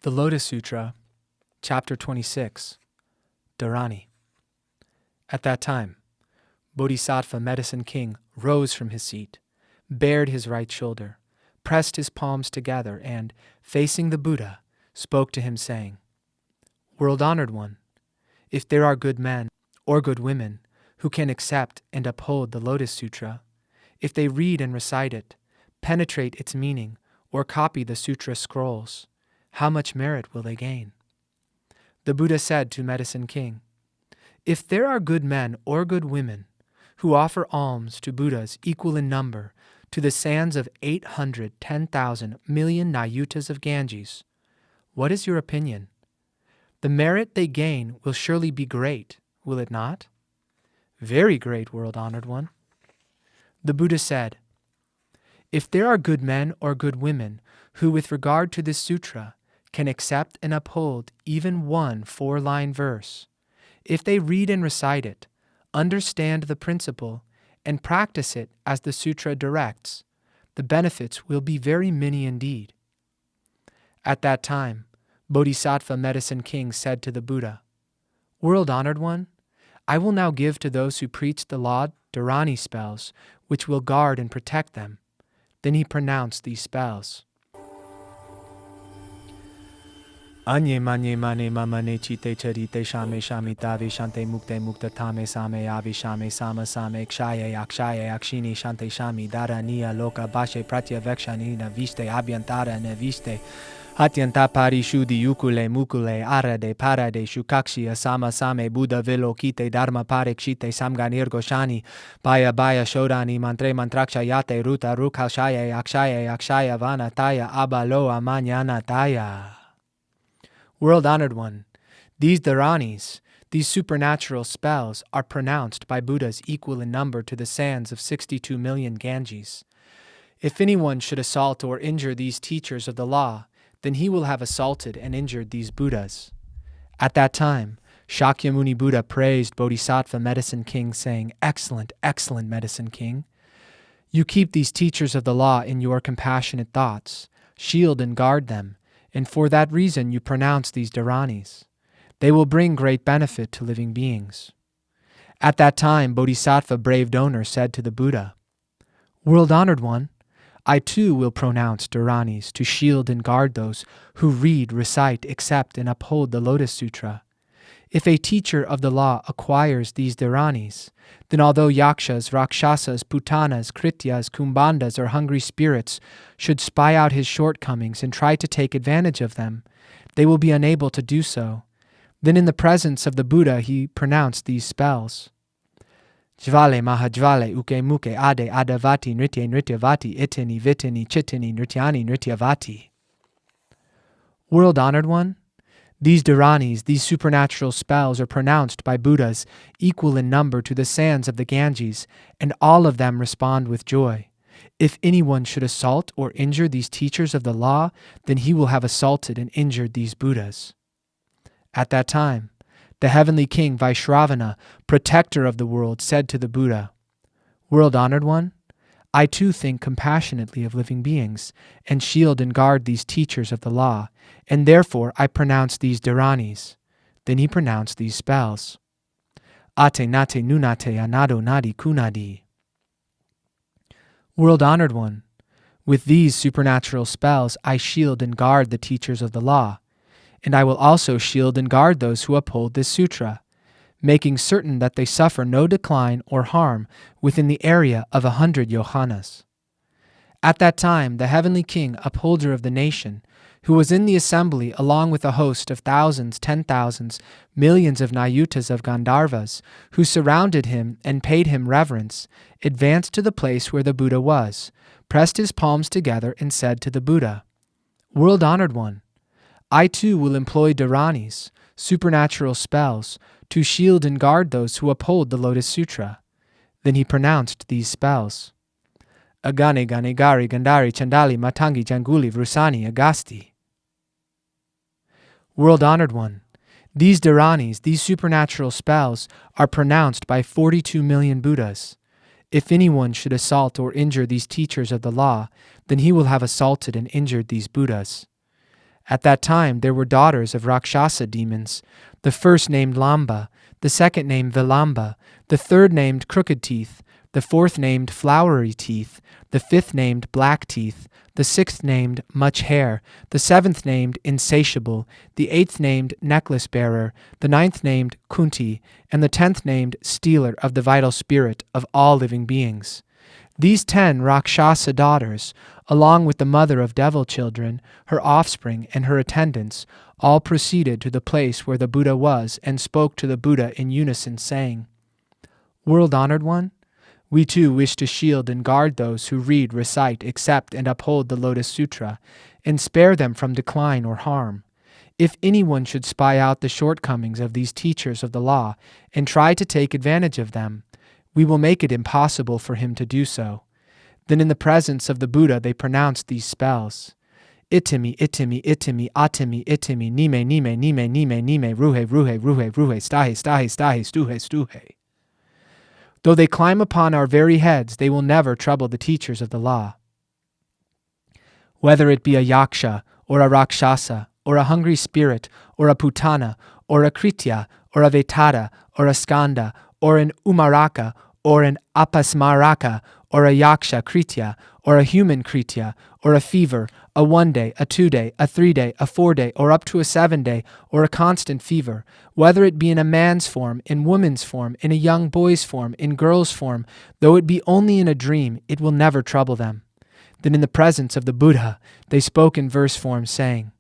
The Lotus Sutra, Chapter 26, Dharani. At that time, Bodhisattva Medicine King rose from his seat, bared his right shoulder, pressed his palms together, and, facing the Buddha, spoke to him saying, "World-honored one, if there are good men or good women who can accept and uphold the Lotus Sutra, if they read and recite it, penetrate its meaning, or copy the sutra scrolls, how much merit will they gain?" The Buddha said to Medicine King, "If there are good men or good women who offer alms to Buddhas equal in number to the sands of 810,000 million Nayutas of Ganges, what is your opinion? The merit they gain will surely be great, will it not?" "Very great, world-honored one." The Buddha said, "If there are good men or good women who, with regard to this sutra, can accept and uphold even one 4-line verse, if they read and recite it, understand the principle, and practice it as the sutra directs, the benefits will be very many indeed." At that time, Bodhisattva Medicine King said to the Buddha, "World-honored one, I will now give to those who preach the law Dharani spells, which will guard and protect them." Then he pronounced these spells. Anye manye mane mamane chite charite shame shamitave shante mukte mukta tame same ave shame sama same kshaye akshaye akshini shante shami dharaniya loka bashe pratya vekshani naviste abhyantara naviste hatyanta pari shudi ukule mukule arade parade shukakshi asama same buddha vilokite dharma parekshite samganir goshani baya baya shodani mantre mantrakshayate ruta rukalshaye akshaya vanataya abalo amanyanataya. World-honored one, these Dharanis, these supernatural spells, are pronounced by Buddhas equal in number to the sands of 62 million Ganges. If anyone should assault or injure these teachers of the law, then he will have assaulted and injured these Buddhas. At that time, Shakyamuni Buddha praised Bodhisattva Medicine King, saying, "Excellent, excellent Medicine King. You keep these teachers of the law in your compassionate thoughts, shield and guard them, and for that reason you pronounce these Dharanis. They will bring great benefit to living beings." At that time, Bodhisattva Brave Donor said to the Buddha, "World-honored one, I too will pronounce Dharanis to shield and guard those who read, recite, accept, and uphold the Lotus Sutra. If a teacher of the law acquires these Dharanis, then although yakshas, rakshasas, putanas, krityas, kumbhandas, or hungry spirits should spy out his shortcomings and try to take advantage of them, they will be unable to do so. Then in the presence of the Buddha he pronounced these spells. Jvale mahajvale uke muke ade adavati nritye nrityavati itini vitini chitini nrityani nrityavati. World-honored one, these Dharanis, these supernatural spells, are pronounced by Buddhas equal in number to the sands of the Ganges, and all of them respond with joy. If anyone should assault or injure these teachers of the law, then he will have assaulted and injured these Buddhas." At that time, the heavenly king Vaishravana, protector of the world, said to the Buddha, "World-honored one, I too think compassionately of living beings, and shield and guard these teachers of the law, and therefore I pronounce these Dharanis." Then he pronounced these spells. Ate nate nunate anado nadi kunadi. World-honored one, with these supernatural spells I shield and guard the teachers of the law, and I will also shield and guard those who uphold this sutra, making certain that they suffer no decline or harm within the area of 100 yojanas. At that time, the heavenly king, upholder of the nation, who was in the assembly along with a host of thousands, 10,000s, millions of Nayutas of Gandharvas, who surrounded him and paid him reverence, advanced to the place where the Buddha was, pressed his palms together, and said to the Buddha, "World-honored one, I too will employ Dharanis, supernatural spells, to shield and guard those who uphold the Lotus Sutra." Then he pronounced these spells. Agane gane gari gandari chandali matangi janguli vrusani agasti. World-honored one, these Dharanis, these supernatural spells, are pronounced by 42 million Buddhas. If anyone should assault or injure these teachers of the law, then he will have assaulted and injured these Buddhas. At that time there were daughters of Rakshasa demons, the first named Lamba, the second named Vilamba, the third named Crooked Teeth, the fourth named Flowery Teeth, the fifth named Black Teeth, the sixth named Much Hair, the seventh named Insatiable, the eighth named Necklace Bearer, the ninth named Kunti, and the 10th named Stealer of the vital spirit of all living beings. These 10 Rakshasa daughters, along with the mother of devil children, her offspring, and her attendants, all proceeded to the place where the Buddha was and spoke to the Buddha in unison, saying, "World-honored one, we too wish to shield and guard those who read, recite, accept, and uphold the Lotus Sutra, and spare them from decline or harm. If anyone should spy out the shortcomings of these teachers of the law and try to take advantage of them, we will make it impossible for him to do so." Then in the presence of the Buddha they pronounced these spells. Itimi, itimi, itimi, atimi, itimi, nime, nime, nime, nime, nime, ruhe, ruhe, ruhe, ruhe, stahe, stahe, stahe, stuhe, stuhe. Though they climb upon our very heads, they will never trouble the teachers of the law. Whether it be a yaksha, or a rakshasa, or a hungry spirit, or a putana, or a kritya, or a vetada, or a skanda, or an umaraka, or an apasmaraka, or a yaksha kritya, or a human kritya, or a fever, a 1-day, a 2-day, a 3-day, a 4-day, or up to a 7-day, or a constant fever, whether it be in a man's form, in woman's form, in a young boy's form, in girl's form, though it be only in a dream, it will never trouble them. Then in the presence of the Buddha they spoke in verse form, saying,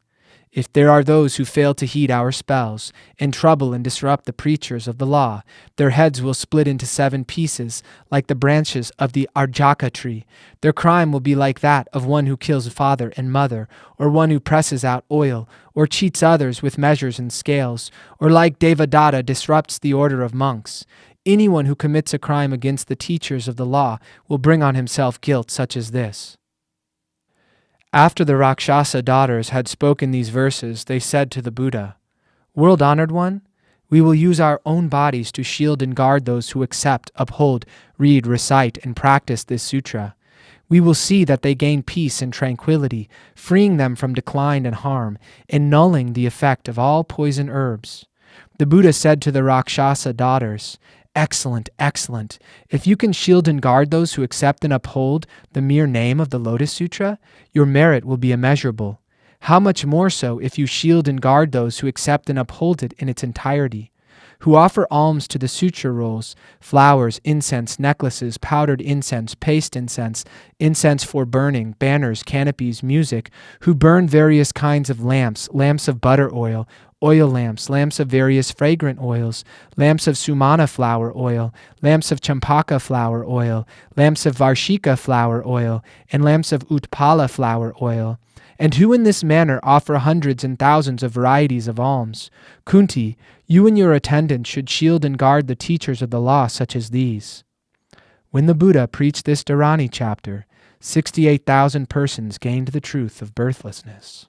"If there are those who fail to heed our spells, and trouble and disrupt the preachers of the law, their heads will split into 7 pieces, like the branches of the arjaka tree. Their crime will be like that of one who kills father and mother, or one who presses out oil, or cheats others with measures and scales, or like Devadatta disrupts the order of monks. Anyone who commits a crime against the teachers of the law will bring on himself guilt such as this." After the Rakshasa daughters had spoken these verses, they said to the Buddha, "World-honored one, we will use our own bodies to shield and guard those who accept, uphold, read, recite, and practice this sutra. We will see that they gain peace and tranquility, freeing them from decline and harm, and nulling the effect of all poison herbs." The Buddha said to the Rakshasa daughters, "Excellent, excellent. If you can shield and guard those who accept and uphold the mere name of the Lotus Sutra, your merit will be immeasurable. How much more so if you shield and guard those who accept and uphold it in its entirety, who offer alms to the sutra rolls, flowers, incense, necklaces, powdered incense, paste incense, incense for burning, banners, canopies, music, who burn various kinds of lamps, lamps of butter oil, oil lamps, lamps of various fragrant oils, lamps of sumana flower oil, lamps of champaka flower oil, lamps of varshika flower oil, and lamps of utpala flower oil, and who in this manner offer hundreds and thousands of varieties of alms. Kunti, you and your attendants should shield and guard the teachers of the law such as these." When the Buddha preached this Dharani chapter, 68,000 persons gained the truth of birthlessness.